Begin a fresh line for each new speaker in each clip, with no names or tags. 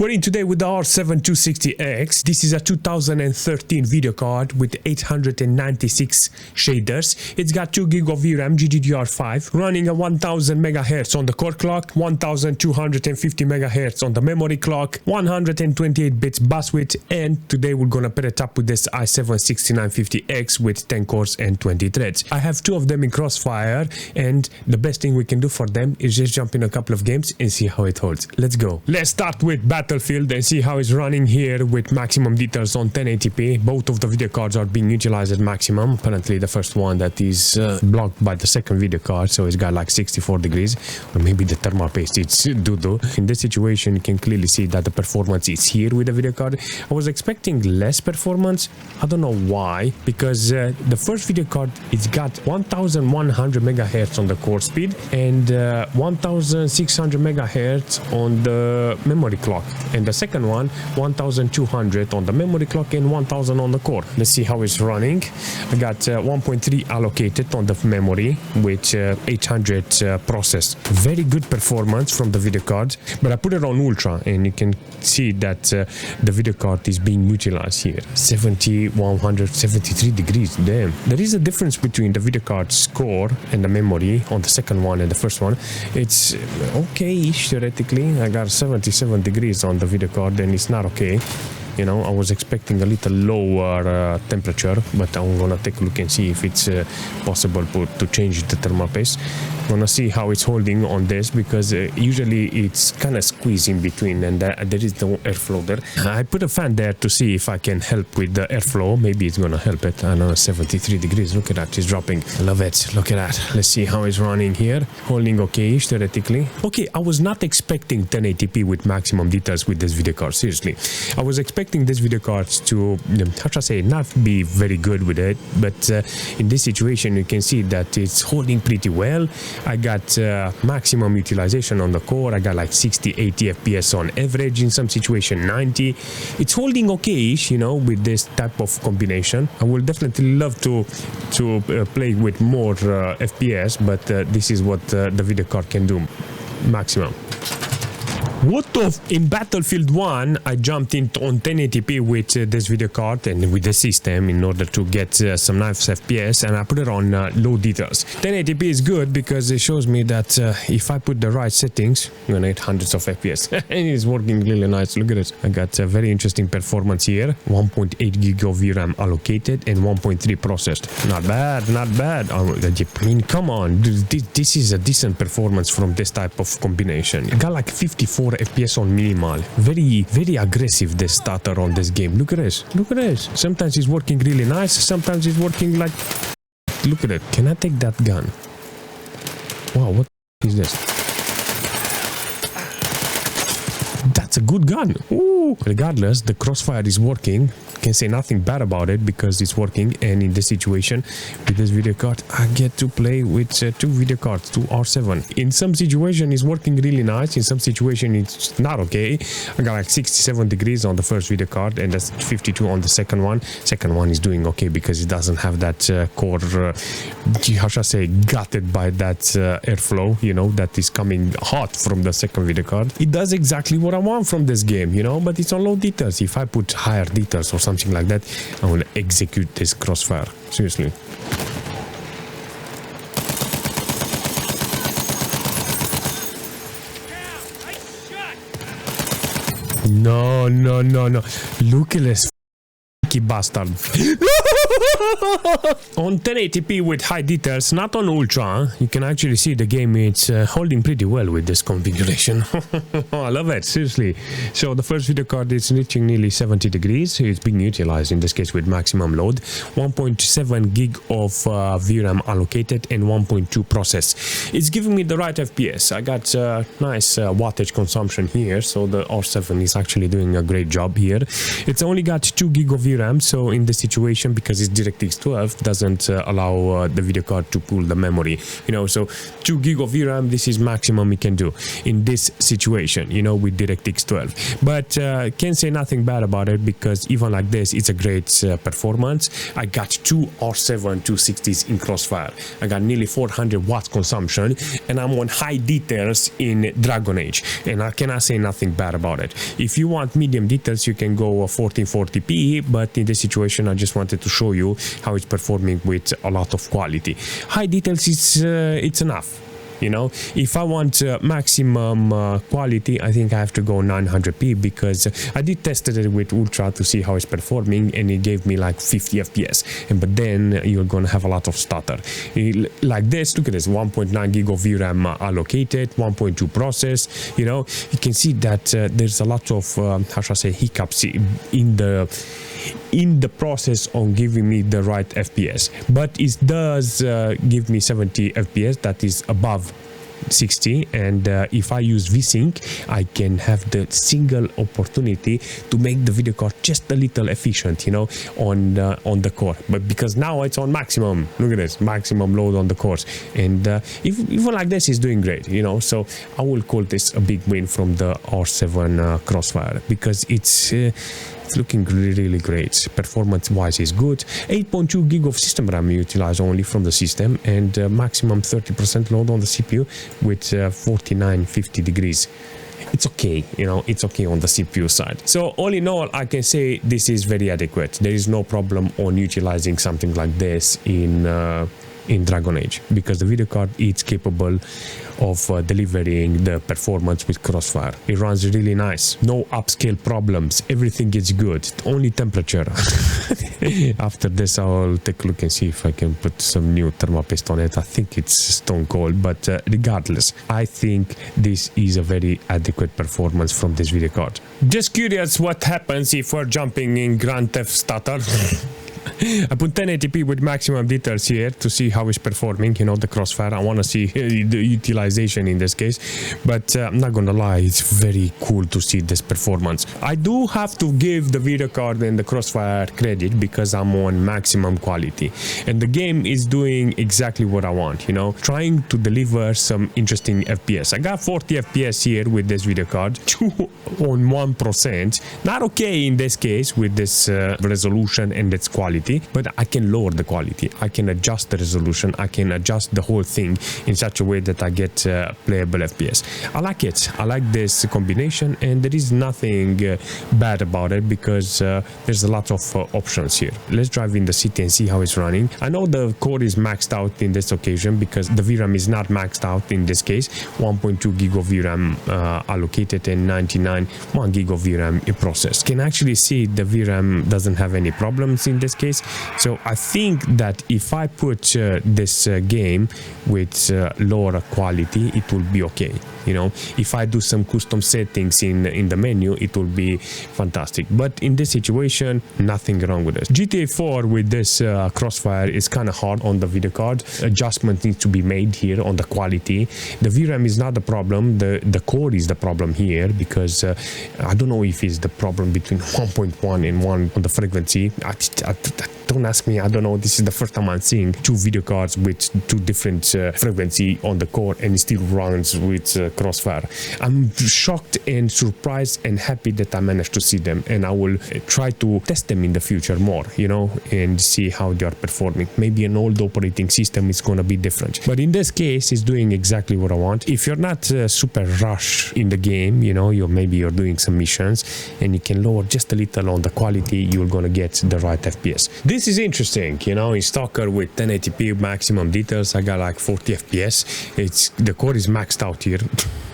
We're in today with the R7 260X. This is a 2013 video card with 896 shaders. It's got 2 GB of VRAM GDDR5, running at 1000 MHz on the core clock, 1250 MHz on the memory clock, 128 bits bus width, and today we're gonna pair it up with this i7 6950X with 10 cores and 20 threads. I have two of them in Crossfire, and the best thing we can do for them is just jump in a couple of games and see how it holds. Let's go. Let's start with Battlefield and see how it's running here with maximum details on 1080p. Both of the video cards are being utilized at maximum. Apparently the first one that is blocked by the second video card, so it's got like 64 degrees, or maybe the thermal paste it's doo-doo. In this situation you can clearly see that the performance is here with the video card. I was expecting less performance. I don't know why, because the first video card, it's got 1100 MHz on the core speed and 1600 MHz on the memory clock, and the second one 1200 on the memory clock and 1000 on the core. Let's see how it's running. I got 1.3 allocated on the memory with 800 processed. Very good performance from the video card, but I put it on ultra and you can see that the video card is being utilized here. 173 degrees. Damn, there is a difference between the video card's core and the memory on the second one and the first one. It's okay-ish theoretically. I got 77 degrees on the video card and it's not okay. You know, I was expecting a little lower temperature, but I'm gonna take a look and see if it's possible to change the thermal paste. I'm gonna see how it's holding on this, because usually it's kind of squeezed in between and there is no airflow there. I put a fan there to see if I can help with the airflow. Maybe it's gonna help it. I know, 73 degrees. Look at that, it's dropping. I love it. Look at that. Let's see how it's running here. Holding okay-ish theoretically. Okay, I was not expecting 1080p with maximum details with this video card. Seriously, I was expecting this video cards to, how should I say, not be very good with it, but in this situation you can see that it's holding pretty well. I got maximum utilization on the core. I got like 60-80 FPS on average, in some situation 90. It's holding okay-ish, you know, with this type of combination. I will definitely love to play with more FPS, but this is what the video card can do, maximum. What of in Battlefield 1, I jumped in on 1080p with this video card and with the system in order to get some nice FPS, and I put it on low details. 1080p is good because it shows me that if I put the right settings, I'm gonna get hundreds of FPS. And it's working really nice. Look at it. I got a very interesting performance here. 1.8 GB of VRAM allocated and 1.3 processed. Not bad, not bad. I mean, come on, this is a decent performance from this type of combination. I got like 54 FPS on minimal. Very aggressive this starter on this game. Look at this. Look at this. Sometimes it's working really nice. Sometimes it's working like... Look at it. Can I take that gun? Wow, what is this? That's a good gun. Ooh. Regardless, the Crossfire is working. Can say nothing bad about it because it's working, and in this situation with this video card I get to play with two video cards, two R7. In some situation it's working really nice, in some situation it's not okay. I got like 67 degrees on the first video card and that's 52 on the second one. Second one is doing okay because it doesn't have that core, how should I say, gutted by that airflow, you know, that is coming hot from the second video card. It does exactly what I want from this game, you know, but it's on low details. If I put higher details or something like that, I will execute this Crossfire. Seriously. No. Look at this bastard. On 1080p with high details, not on ultra, you can actually see the game. It's holding pretty well with this configuration. I love it, seriously. So the first video card is reaching nearly 70 degrees. It's being utilized in this case with maximum load. 1.7 gig of VRAM allocated and 1.2 process. It's giving me the right FPS. I got nice wattage consumption here, so the R7 is actually doing a great job here. It's only got 2 gig of VRAM, so in this situation, because it's DirectX 12 doesn't allow the video card to pull the memory, you know. So 2 gig of VRAM, this is maximum it can do in this situation, you know, with DirectX 12. But can't say nothing bad about it, because even like this, it's a great performance. I got 2 R7 260s in Crossfire. I got nearly 400 watts consumption, and I'm on high details in Dragon Age, and I cannot say nothing bad about it. If you want medium details, you can go 1440p, but in this situation I just wanted to show you how it's performing with a lot of quality. High details is it's enough. You know, if I want maximum quality, I think I have to go 900p, because I did test it with Ultra to see how it's performing, and it gave me like 50 FPS. But then you're gonna have a lot of stutter. Like this, look at this, 1.9 gig of VRAM allocated, 1.2 process. You know, you can see that there's a lot of how should I say, hiccups in the process on giving me the right FPS. But it does give me 70 FPS, that is above 60, and if I use VSync, I can have the single opportunity to make the video card just a little efficient, you know, on the core. But because now it's on maximum, look at this, maximum load on the cores, and even like this is doing great, you know. So I will call this a big win from the R7 Crossfire, because it's looking really great. Performance wise is good. 8.2 gig of system RAM utilized only from the system, and maximum 30% load on the CPU with 4950 degrees. It's okay, you know, it's okay on the CPU side. So all in all, I can say this is very adequate. There is no problem on utilizing something like this in Dragon Age, because the video card is capable of delivering the performance with Crossfire. It runs really nice, no upscale problems, everything is good, only temperature. After this I'll take a look and see if I can put some new thermopaste on it. I think it's stone cold, but regardless, I think this is a very adequate performance from this video card. Just curious what happens if we're jumping in Grand Theft Stutter. I put 1080p with maximum details here to see how it's performing, you know, the Crossfire. I want to see the utilization in this case, but I'm not gonna lie, it's very cool to see this performance. I do have to give the video card and the Crossfire credit, because I'm on maximum quality, and the game is doing exactly what I want, you know, trying to deliver some interesting FPS. I got 40 FPS here with this video card, 2 on 1%. Not okay in this case with this resolution and its quality, but I can lower the quality, I can adjust the resolution, I can adjust the whole thing in such a way that I get playable FPS. I like it, I like this combination, and there is nothing bad about it, because there's a lot of options here. Let's drive in the city and see how it's running. I know the core is maxed out in this occasion, because the VRAM is not maxed out in this case. 1.2 gig of VRAM allocated, and 1 gig of VRAM in process. Can actually see the VRAM doesn't have any problems in this case. So I think that if I put this game with lower quality, it will be okay. You know, if I do some custom settings in the menu, it will be fantastic. But in this situation, nothing wrong with it. GTA 4 with this Crossfire is kind of hard on the video card. Adjustment needs to be made here on the quality. The VRAM is not the problem, the core is the problem here, because I don't know if it's the problem between 1.1 and 1 on the frequency. Don't ask me, I don't know. This is the first time I'm seeing 2 video cards with 2 different frequency on the core, and it still runs with Crossfire. I'm shocked and surprised and happy that I managed to see them, and I will try to test them in the future more, you know, and see how they are performing. Maybe an old operating system is going to be different, but in this case it's doing exactly what I want. If you're not super rush in the game, you know, maybe you're doing some missions and you can lower just a little on the quality, you're going to get the right FPS. This is interesting, you know, in S.T.A.L.K.E.R with 1080p maximum details, I got like 40 FPS. The core is maxed out here.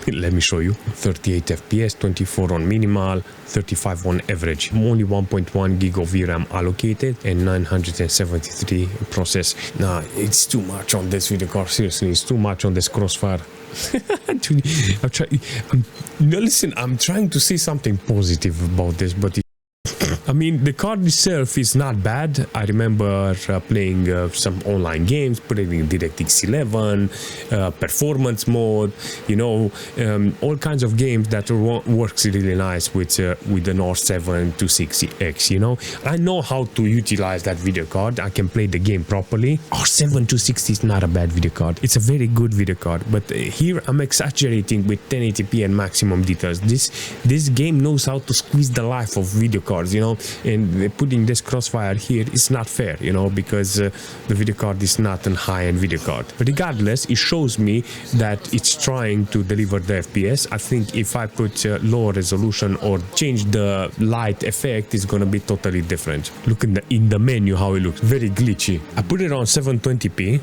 Let me show you. 38 FPS, 24 on minimal, 35 on average. Only 1.1 gig of VRAM allocated, and 973 process. Nah, it's too much on this video card. Seriously, it's too much on this Crossfire. Listen, I'm trying to say something positive about this, but I mean, the card itself is not bad. I remember playing some online games, playing DirectX 11, performance mode, you know, all kinds of games that works really nice with the R7 260X, you know. I know how to utilize that video card. I can play the game properly. R7 260 is not a bad video card. It's a very good video card, but here I'm exaggerating with 1080p and maximum details. This game knows how to squeeze the life of video cards, you know, and putting this Crossfire here is not fair, you know, because the video card is not a high-end video card. But regardless, it shows me that it's trying to deliver the FPS. I think if I put lower resolution or change the light effect, it's gonna be totally different. Look in the menu how it looks, very glitchy. I put it on 720p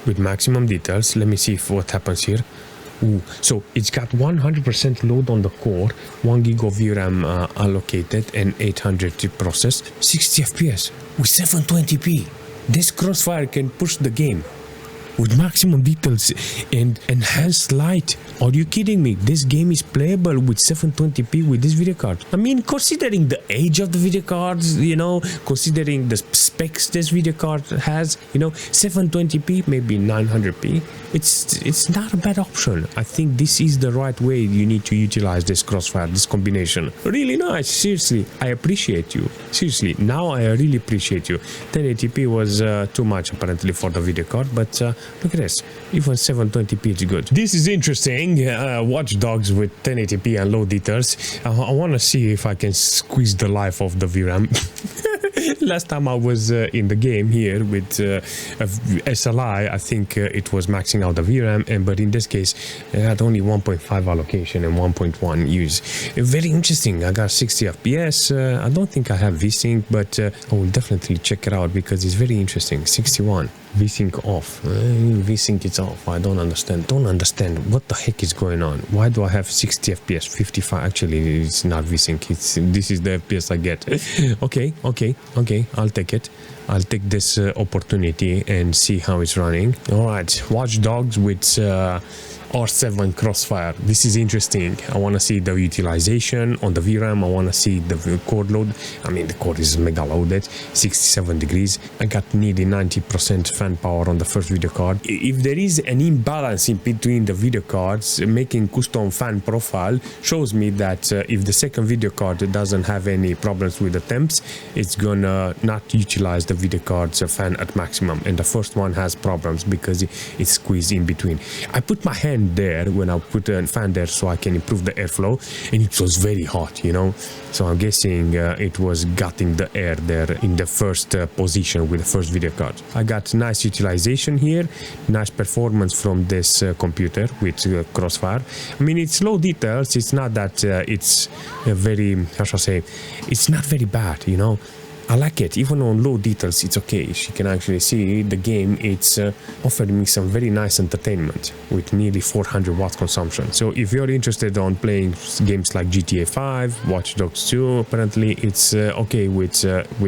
with maximum details. Let me see what happens here. Ooh, so it's got 100% load on the core, 1 gig of VRAM allocated, and 800 to process, 60 FPS with 720p. This Crossfire can push the game with maximum details and enhanced light. Are you kidding me? This game is playable with 720p with this video card. I mean, considering the age of the video cards, you know, considering the specs this video card has, you know, 720p, maybe 900p, it's not a bad option. I think this is the right way you need to utilize this Crossfire, this combination. Really nice, seriously. I appreciate you. Seriously, now I really appreciate you. 1080p was too much apparently for the video card, but look at this, even 720p is good. This is interesting. Watch Dogs with 1080p and low details. I want to see if I can squeeze the life of the VRAM. Last time I was in the game here with S.T.A.L.K.E.R, I think it was maxing out the VRAM, but in this case I had only 1.5 allocation and 1.1 use. Very interesting. I got 60 FPS. I don't think I have VSync, but I will definitely check it out because it's very interesting. 61. VSync off. VSync is off. I don't understand. What the heck is going on? Why do I have 60 FPS? 55. Actually, it's not VSync. This is the FPS I get. Okay. I'll take it. I'll take this opportunity and see how it's running. All right. Watch Dogs with R7 Crossfire. This is interesting. I want to see the utilization on the VRAM. I want to see the core load. I mean, the core is mega loaded, 67 degrees. I got nearly 90% fan power on the first video card. If there is an imbalance in between the video cards, making custom fan profile shows me that if the second video card doesn't have any problems with the temps, it's gonna not utilize the video card's fan at maximum, and the first one has problems because it's squeezed in between. I put my hand there when I put a fan there so I can improve the airflow, and it was very hot, you know, so I'm guessing it was gutting the air there in the first position with the first video card. I got nice utilization here, nice performance from this computer with Crossfire. I mean, it's low details. It's not that it's very, how shall I say, it's not very bad, you know. I like it. Even on low details, it's okay. She can actually see the game. It's offered me some very nice entertainment with nearly 400 watts consumption. So if you're interested on playing games like GTA 5, Watch Dogs 2, apparently it's okay with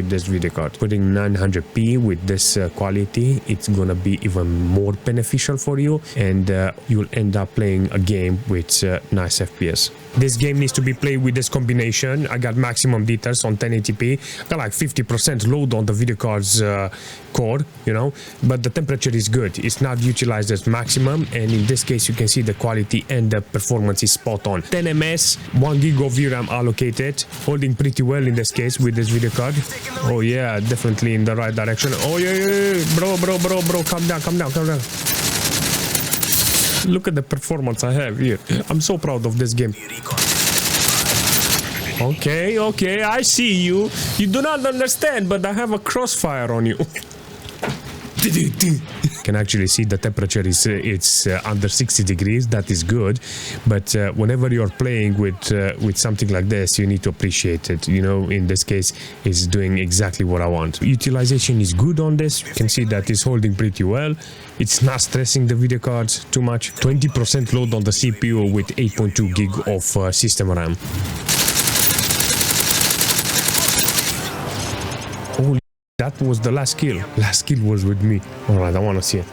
this video card. Putting 900p with this quality, it's gonna be even more beneficial for you, and you'll end up playing a game with nice FPS. This game needs to be played with this combination. I got maximum details on 1080p. I got like 50% load on the video card's core, you know, but the temperature is good. It's not utilized as maximum, and in this case you can see the quality and the performance is spot on. 10 ms, 1 gig of VRAM allocated, holding pretty well in this case with this video card. Oh yeah, definitely in the right direction. Oh yeah. Bro, calm down. Look at the performance I have here. I'm so proud of this game. Okay, I see you. You do not understand, but I have a crossfire on you. Can actually see the temperature is it's under 60 degrees. That is good, but whenever you're playing with something like this, you need to appreciate it. You know, in this case, it's doing exactly what I want. Utilization is good on this. You can see that it's holding pretty well. It's not stressing the video cards too much. 20% load on the CPU with 8.2 gig of system RAM. Holy, that was the last kill. Last kill was with me. All right, I want to see it.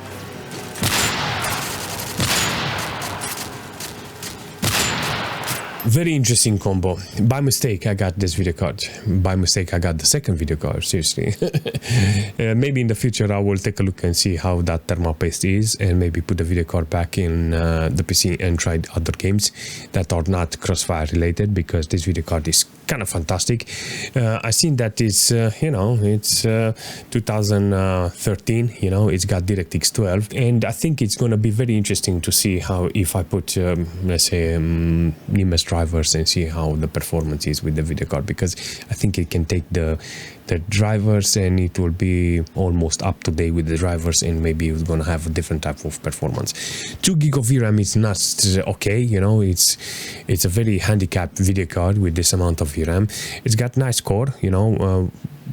Very interesting combo. By mistake, I got this video card. By mistake, I got the second video card, seriously. Maybe in the future, I will take a look and see how that thermal paste is, and maybe put the video card back in the PC and try other games that are not Crossfire related, because this video card is kind of fantastic. I seen that it's, you know, it's 2013, you know, it's got DirectX 12, and I think it's going to be very interesting to see how, if I put, let's say, Nimbus drivers and see how the performance is with the video card, because I think it can take the drivers and it will be almost up to date with the drivers, and maybe it's gonna have a different type of performance. 2 gig of VRAM is not okay, you know, it's a very handicapped video card with this amount of VRAM. It's got nice core, you know,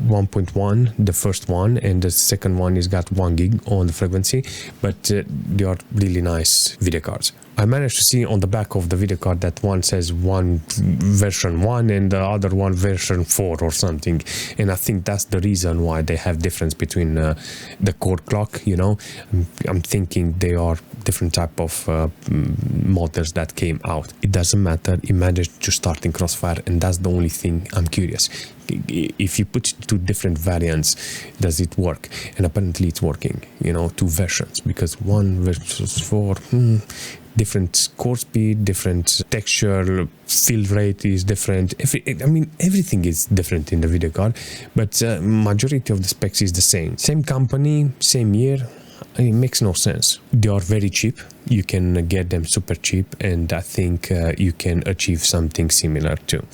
1.1 the first one, and the second one is got 1 gig on the frequency, but they are really nice video cards. I managed to see on the back of the video card that one says version 1 and the other one version 4 or something, and I think that's the reason why they have difference between the core clock, you know. I'm thinking they are different type of models that came out. It doesn't matter, it managed to start in Crossfire, and that's the only thing I'm curious. If you put two different variants, does it work? And apparently it's working, you know, 2 versions, because 1 versus 4, different core speed, different texture, fill rate is different. I mean, everything is different in the video card, but majority of the specs is the same. Same company, same year. It makes no sense. They are very cheap. You can get them super cheap, and I think you can achieve something similar too.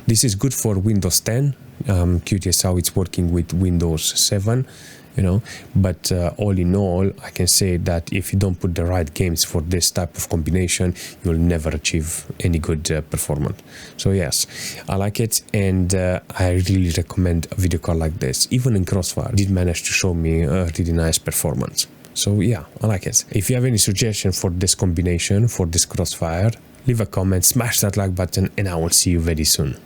This is good for Windows 10. I'm curious how it's working with Windows 7, you know, but all in all, I can say that if you don't put the right games for this type of combination, you'll never achieve any good performance. So yes, I like it, and I really recommend a video card like this. Even in Crossfire, it did manage to show me a really nice performance. So yeah, I like it. If you have any suggestion for this combination, for this Crossfire, leave a comment, smash that like button, and I will see you very soon.